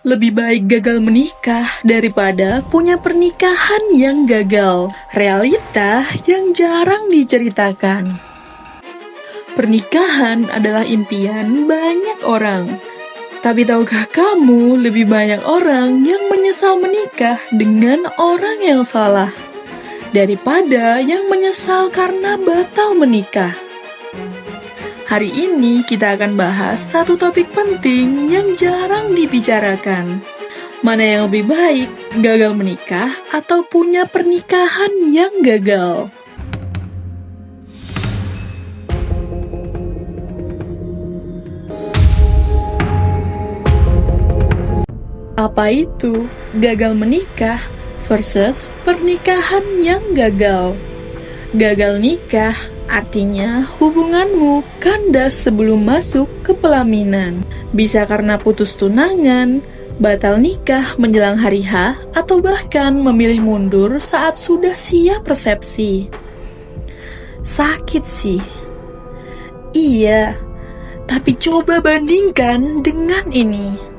Lebih baik gagal menikah daripada punya pernikahan yang gagal. Realita yang jarang diceritakan. Pernikahan adalah impian banyak orang. Tapi tahukah kamu, lebih banyak orang yang menyesal menikah dengan orang yang salah daripada yang menyesal karena batal menikah. Hari ini kita akan bahas satu topik penting yang jarang dibicarakan. Mana yang lebih baik, gagal menikah atau punya pernikahan yang gagal? Apa itu gagal menikah versus pernikahan yang gagal? Gagal nikah artinya hubunganmu kandas sebelum masuk ke pelaminan. Bisa karena putus tunangan, batal nikah menjelang hari H, atau bahkan memilih mundur saat sudah siap resepsi. Sakit sih. Iya, tapi coba bandingkan dengan ini.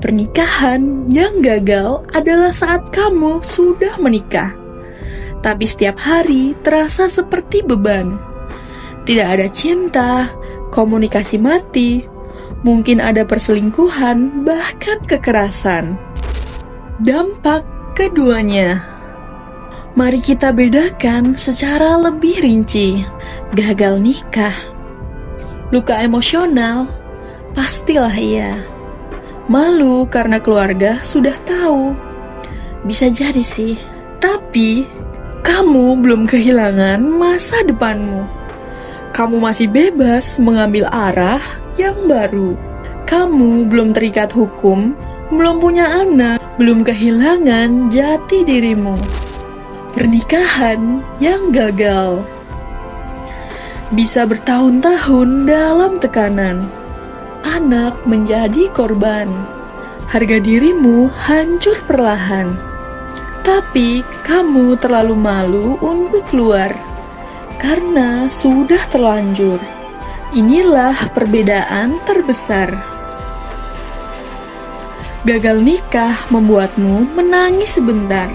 Pernikahan yang gagal adalah saat kamu sudah menikah, tapi setiap hari terasa seperti beban. Tidak ada cinta, komunikasi mati, mungkin ada perselingkuhan, bahkan kekerasan. Dampak keduanya. Mari kita bedakan secara lebih rinci. Gagal nikah. Luka emosional, pastilah iya. Malu karena keluarga sudah tahu. Bisa jadi sih, tapi kamu belum kehilangan masa depanmu. Kamu masih bebas mengambil arah yang baru. Kamu belum terikat hukum, belum punya anak, belum kehilangan jati dirimu. Pernikahan yang gagal bisa bertahun-tahun dalam tekanan. Anak menjadi korban. Harga dirimu hancur perlahan. Tapi kamu terlalu malu untuk keluar karena sudah terlanjur. Inilah perbedaan terbesar. Gagal nikah membuatmu menangis sebentar.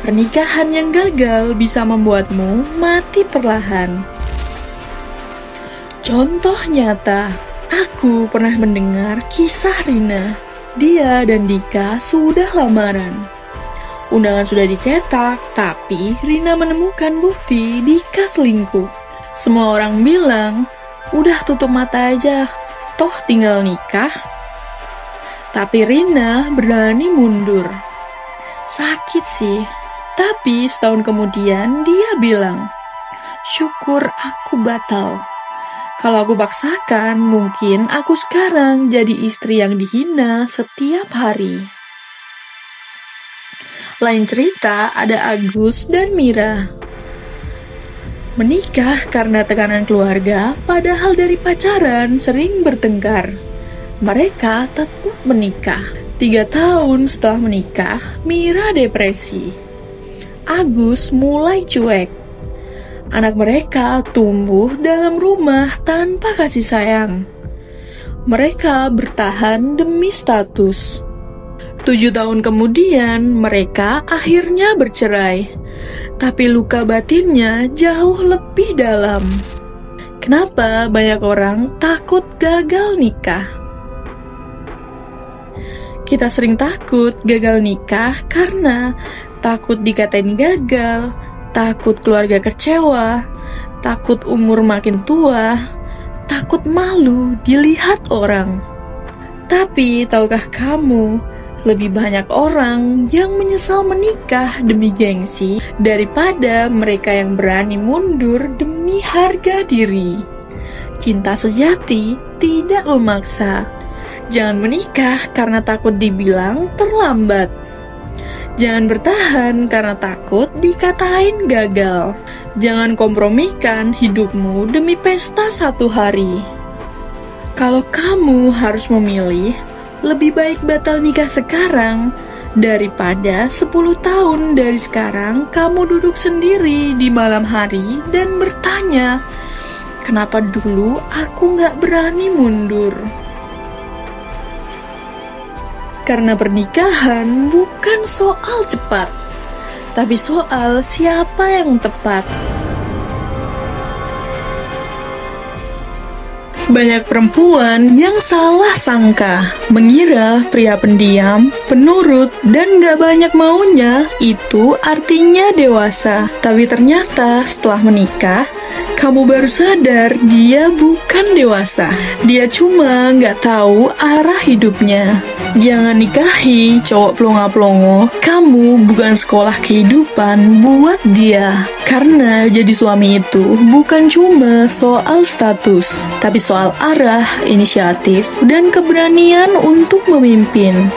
Pernikahan yang gagal bisa membuatmu mati perlahan. Contoh nyata, aku pernah mendengar kisah Rina. Dia dan Dika sudah lamaran. Undangan sudah dicetak, tapi Rina menemukan bukti Dika selingkuh. Semua orang bilang, udah tutup mata aja, toh tinggal nikah. Tapi Rina berani mundur. Sakit sih, tapi setahun kemudian dia bilang, syukur aku batal. Kalau aku paksakan, mungkin aku sekarang jadi istri yang dihina setiap hari. Lain cerita, ada Agus dan Mira. Menikah karena tekanan keluarga, padahal dari pacaran sering bertengkar. Mereka tetap menikah. 3 tahun setelah menikah, Mira depresi. Agus mulai cuek. Anak mereka tumbuh dalam rumah tanpa kasih sayang. Mereka bertahan demi status. 7 tahun kemudian, mereka akhirnya bercerai. Tapi luka batinnya jauh lebih dalam. Kenapa banyak orang takut gagal nikah? Kita sering takut gagal nikah karena takut dikatain gagal, takut keluarga kecewa, takut umur makin tua, takut malu dilihat orang. Tapi tahukah kamu, lebih banyak orang yang menyesal menikah demi gengsi daripada mereka yang berani mundur demi harga diri. Cinta sejati tidak memaksa. Jangan menikah karena takut dibilang terlambat. Jangan bertahan karena takut dikatain gagal. Jangan kompromikan hidupmu demi pesta satu hari. Kalau kamu harus memilih, lebih baik batal nikah sekarang daripada 10 tahun dari sekarang kamu duduk sendiri di malam hari dan bertanya, kenapa dulu aku gak berani mundur? Karena pernikahan bukan soal cepat, tapi soal siapa yang tepat. Banyak perempuan yang salah sangka, mengira pria pendiam, penurut, dan gak banyak maunya itu artinya dewasa. Tapi ternyata setelah menikah, kamu baru sadar dia bukan dewasa. Dia cuma gak tahu arah hidupnya. Jangan nikahi cowok plonga-plongo. Kamu bukan sekolah kehidupan buat dia. Karena jadi suami itu bukan cuma soal status, tapi soal arah, inisiatif, dan keberanian untuk memimpin.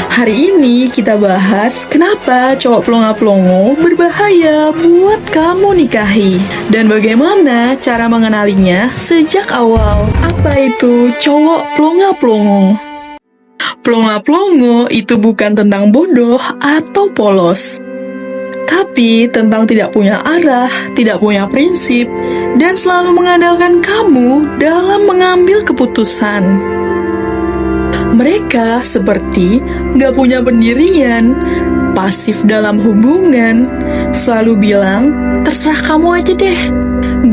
Hari ini kita bahas kenapa cowok plonga-plongo berbahaya buat kamu nikahi, dan bagaimana cara mengenalinya sejak awal. Apa itu cowok plonga-plongo? Plonga-plongo itu bukan tentang bodoh atau polos, tapi tentang tidak punya arah, tidak punya prinsip, dan selalu mengandalkan kamu dalam mengambil keputusan. Mereka seperti gak punya pendirian, pasif dalam hubungan, selalu bilang, terserah kamu aja deh.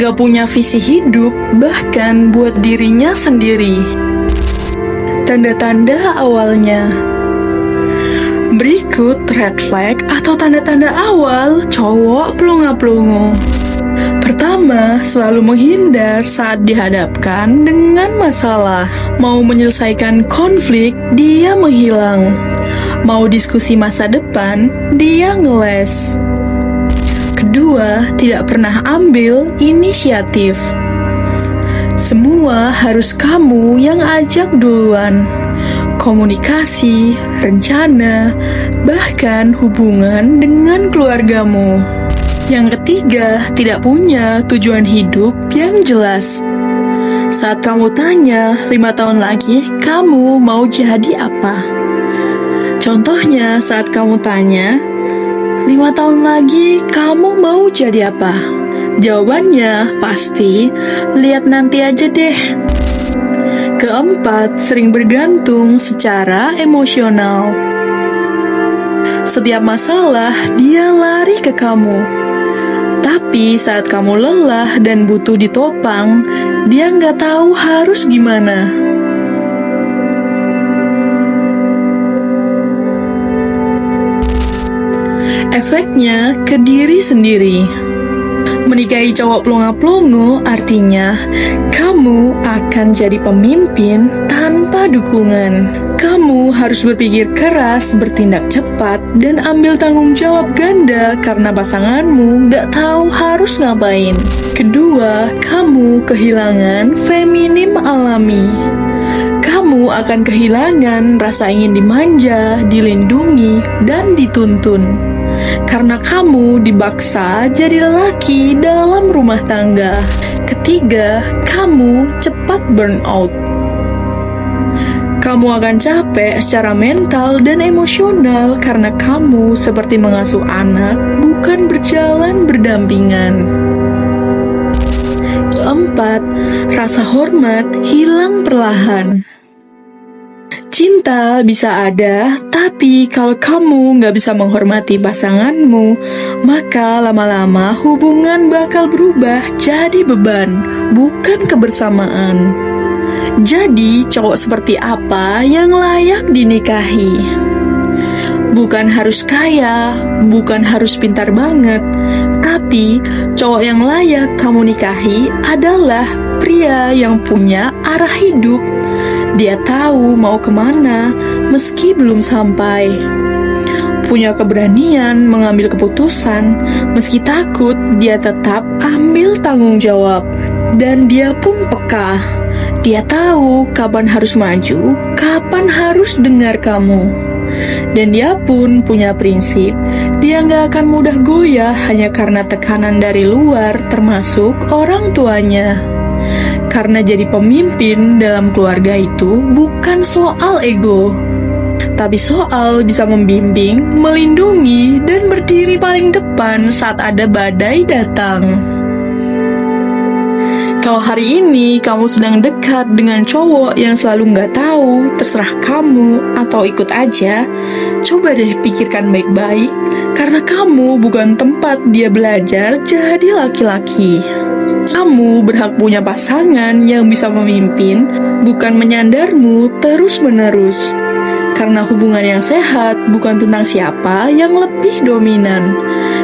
Gak punya visi hidup, bahkan buat dirinya sendiri. Tanda-tanda awalnya. Berikut red flag atau tanda-tanda awal cowok plonga-plongo. Pertama, selalu menghindar saat dihadapkan dengan masalah. Mau menyelesaikan konflik, dia menghilang. Mau diskusi masa depan, dia ngeles. Kedua, tidak pernah ambil inisiatif. Semua harus kamu yang ajak duluan. Komunikasi, rencana, bahkan hubungan dengan keluargamu. Yang ketiga, tidak punya tujuan hidup yang jelas. Saat kamu tanya, 5 tahun lagi kamu mau jadi apa? Contohnya saat kamu tanya, 5 tahun lagi kamu mau jadi apa? Jawabannya pasti, lihat nanti aja deh. Keempat, sering bergantung secara emosional. Setiap masalah, dia lari ke kamu. Tapi saat kamu lelah dan butuh ditopang, dia nggak tahu harus gimana. Efeknya ke diri sendiri. Menikahi cowok plonga-plongo artinya kamu akan jadi pemimpin tanpa dukungan. Kamu harus berpikir keras, bertindak cepat, dan ambil tanggung jawab ganda karena pasanganmu gak tahu harus ngapain. Kedua, kamu kehilangan feminim alami. Kamu akan kehilangan rasa ingin dimanja, dilindungi, dan dituntun. Karena kamu dibaksa jadi lelaki dalam rumah tangga. Ketiga, kamu cepat burnout. Kamu akan capek secara mental dan emosional karena kamu seperti mengasuh anak, bukan berjalan berdampingan. Keempat, rasa hormat hilang perlahan. Cinta bisa ada, tapi kalau kamu gak bisa menghormati pasanganmu, maka lama-lama hubungan bakal berubah jadi beban, bukan kebersamaan. Jadi, cowok seperti apa yang layak dinikahi? Bukan harus kaya, bukan harus pintar banget, tapi cowok yang layak kamu nikahi adalah pria yang punya arah hidup. Dia tahu mau kemana meski belum sampai. Punya keberanian mengambil keputusan, meski takut dia tetap ambil tanggung jawab. Dan dia pun peka. Dia tahu kapan harus maju, kapan harus dengar kamu. Dan dia pun punya prinsip, dia gak akan mudah goyah hanya karena tekanan dari luar termasuk orang tuanya. Karena jadi pemimpin dalam keluarga itu bukan soal ego, tapi soal bisa membimbing, melindungi, dan berdiri paling depan saat ada badai datang. Kalau hari ini kamu sedang dekat dengan cowok yang selalu nggak tahu, terserah kamu, atau ikut aja, coba deh pikirkan baik-baik, karena kamu bukan tempat dia belajar jadi laki-laki. Kamu berhak punya pasangan yang bisa memimpin, bukan menyandarmu terus-menerus. Karena hubungan yang sehat bukan tentang siapa yang lebih dominan,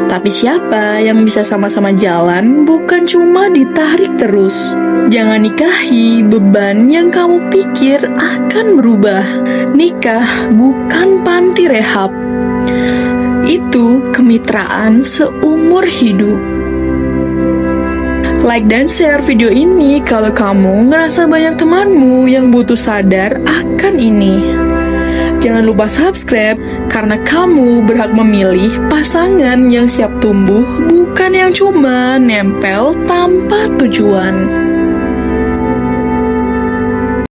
tapi siapa yang bisa sama-sama jalan, bukan cuma ditarik terus. Jangan nikahi beban yang kamu pikir akan berubah. Nikah bukan panti rehab. Itu kemitraan seumur hidup. Like dan share video ini kalau kamu ngerasa banyak temanmu yang butuh sadar akan ini. Jangan lupa subscribe, karena kamu berhak memilih pasangan yang siap tumbuh, bukan yang cuma nempel tanpa tujuan.